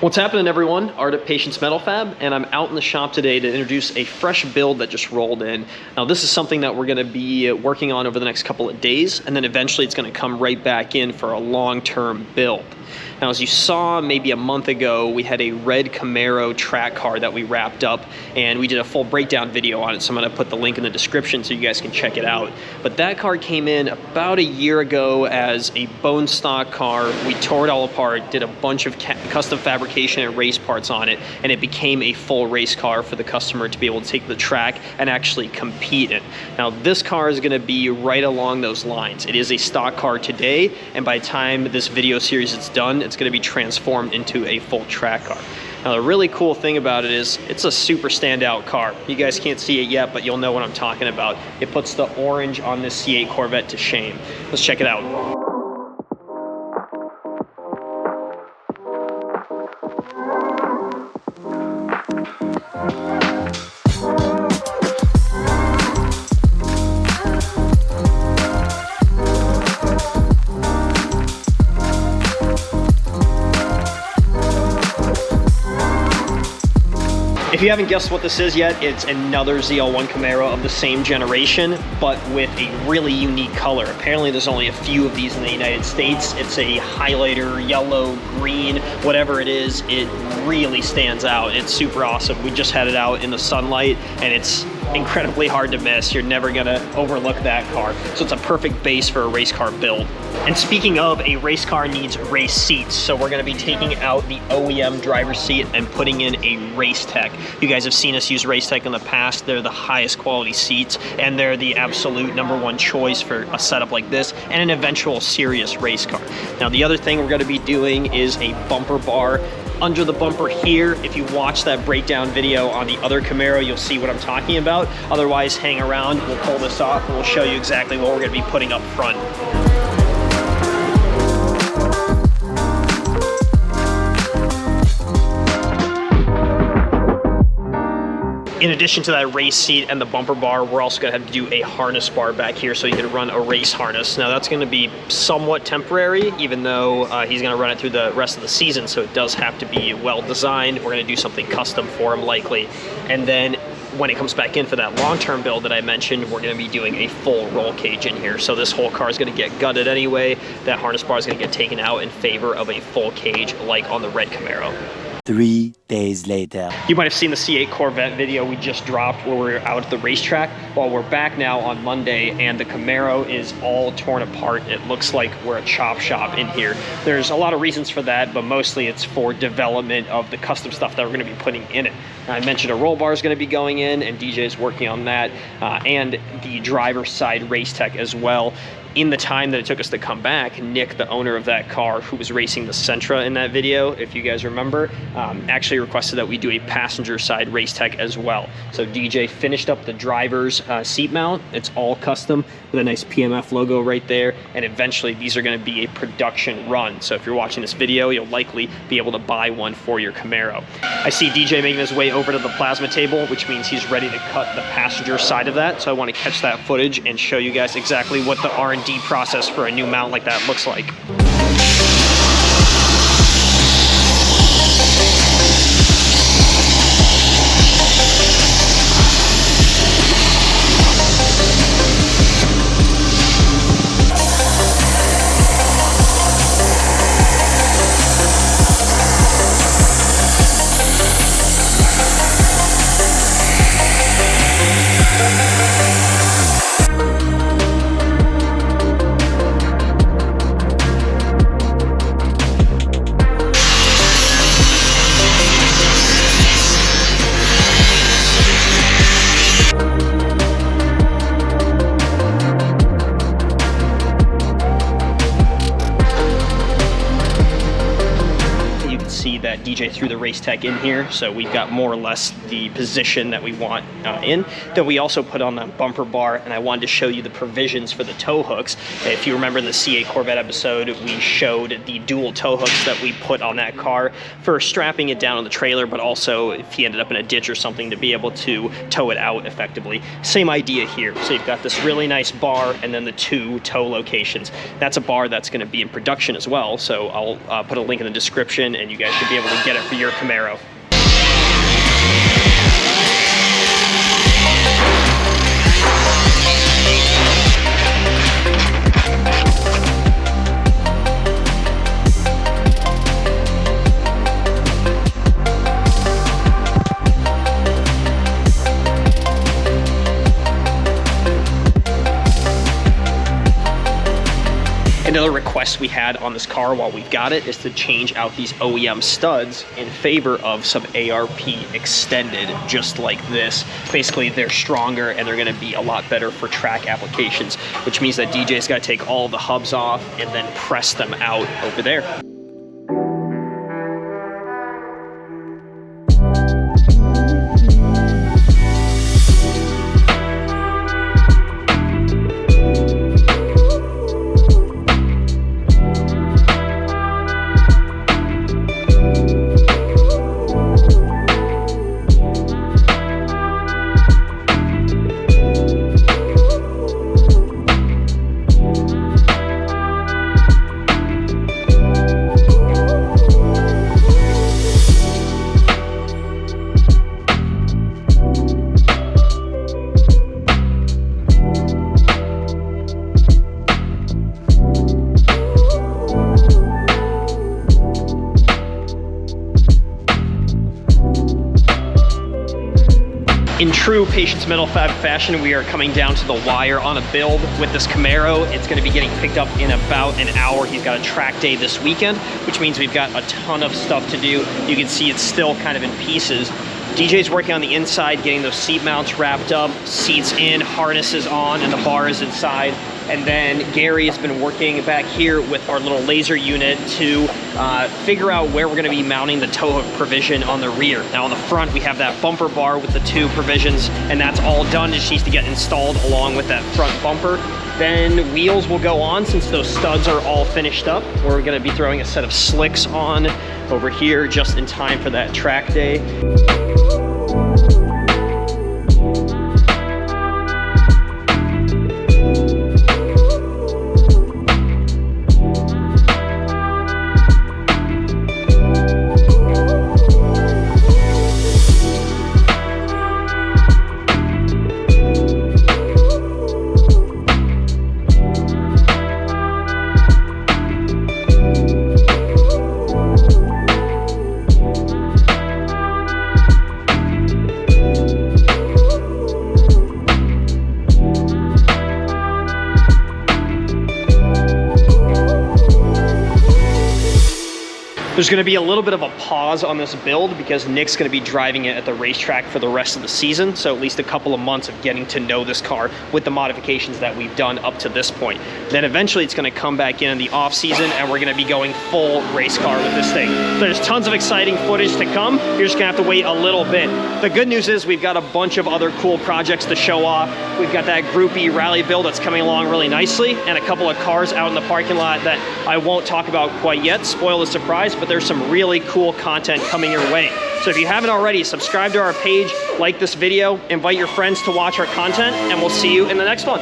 What's happening, everyone? Art at Patience Metal Fab, and I'm out in the shop today to introduce a fresh build that just rolled in. Now, this is something that we're going to be working on over the next couple of days, and then eventually it's going to come right back in for a long-term build. Now, as you saw maybe a month ago, we had a red Camaro track car that we wrapped up, and we did a full breakdown video on it, so I'm going to put the link in the description so you guys can check it out. But that car came in about a year ago as a bone stock car. We tore it all apart, did a bunch of custom fabrication and race parts on it, and it became a full race car for the customer to be able to take the track and actually compete in. Now, this car is going to be right along those lines. It is a stock car today, and by the time this video series is done, it's going to be transformed into a full track car. Now, the really cool thing about it is it's a super standout car. You guys can't see it yet, but you'll know what I'm talking about. It puts the orange on this C8 Corvette to shame. Let's check it out. If you haven't guessed what this is yet, it's another ZL1 Camaro of the same generation, but with a really unique color. Apparently there's only a few of these in the United States. It's a highlighter, yellow, green, whatever it is, it really stands out. It's super awesome. We just had it out in the sunlight, and it's incredibly hard to miss. You're never gonna overlook that car. So it's a perfect base for a race car build. And speaking of, a race car needs race seats. So we're gonna be taking out the OEM driver's seat and putting in a Race Tech. You guys have seen us use Race Tech in the past. They're the highest quality seats, and they're the absolute #1 choice for a setup like this and an eventual serious race car. Now, the other thing we're gonna be doing is a bumper bar under the bumper here. If you watch that breakdown video on the other Camaro, you'll see what I'm talking about. Otherwise, hang around, we'll pull this off and we'll show you exactly what we're gonna be putting up front. In addition to that race seat and the bumper bar, we're also gonna have to do a harness bar back here so you can run a race harness. Now, that's gonna be somewhat temporary, even though he's gonna run it through the rest of the season, so it does have to be well designed. We're gonna do something custom for him likely. And then when it comes back in for that long-term build that I mentioned, we're gonna be doing a full roll cage in here. So this whole car is gonna get gutted anyway. That harness bar is gonna get taken out in favor of a full cage like on the red Camaro. 3 days later. You might have seen the C8 Corvette video we just dropped where we're out at the racetrack. Well, we're back now on Monday, and the Camaro is all torn apart. It looks like we're a chop shop in here. There's a lot of reasons for that, but mostly it's for development of the custom stuff that we're gonna be putting in it. I mentioned a roll bar is gonna be going in, and DJ is working on that, and the driver's side Race Tech as well. In the time that it took us to come back, Nick, the owner of that car, who was racing the Sentra in that video, if you guys remember, actually requested that we do a passenger side Race Tech as well. So DJ finished up the driver's seat mount. It's all custom with a nice PMF logo right there. And eventually these are gonna be a production run. So if you're watching this video, you'll likely be able to buy one for your Camaro. I see DJ making his way over to the plasma table, which means he's ready to cut the passenger side of that. So I wanna catch that footage and show you guys exactly what the R&D process for a new mount like that looks like. That DJ threw the Race Tech in here, so we've got more or less the position that we want in. Then we also put on that bumper bar, and I wanted to show you the provisions for the tow hooks. If you remember in the C8 Corvette episode, we showed the dual tow hooks that we put on that car for strapping it down on the trailer, but also if he ended up in a ditch or something, to be able to tow it out effectively. Same idea here. So you've got this really nice bar and then the two tow locations. That's a bar that's going to be in production as well, so I'll put a link in the description and you guys should be be able to get it for your Camaro. Another request we had on this car while we've got it is to change out these OEM studs in favor of some ARP extended, just like this. Basically, they're stronger and they're gonna be a lot better for track applications, which means that DJ's gotta take all the hubs off and then press them out over there. In true Patience Metal Fab fashion, we are coming down to the wire on a build with this Camaro. It's going to be getting picked up in about an hour. He's got a track day this weekend, which means we've got a ton of stuff to do. You can see it's still kind of in pieces. DJ's working on the inside, getting those seat mounts wrapped up, seats in, harnesses on, and the bars inside. And then Gary has been working back here with our little laser unit to figure out where we're going to be mounting the tow hook provision on the rear. Now on the front, we have that bumper bar with the 2 provisions, and that's all done. It just needs to get installed along with that front bumper. Then wheels will go on since those studs are all finished up. We're going to be throwing a set of slicks on over here just in time for that track day. There's going to be a little bit of a pause on this build because Nick's going to be driving it at the racetrack for the rest of the season, so at least a couple of months of getting to know this car with the modifications that we've done up to this point. Then eventually it's going to come back in the off season and we're going to be going full race car with this thing. There's tons of exciting footage to come. You're just going to have to wait a little bit. The good news is we've got a bunch of other cool projects to show off. We've got that Group E rally build that's coming along really nicely, and a couple of cars out in the parking lot that I won't talk about quite yet, spoil the surprise, but there's some really cool content coming your way. So if you haven't already, subscribe to our page, like this video, invite your friends to watch our content, and we'll see you in the next one.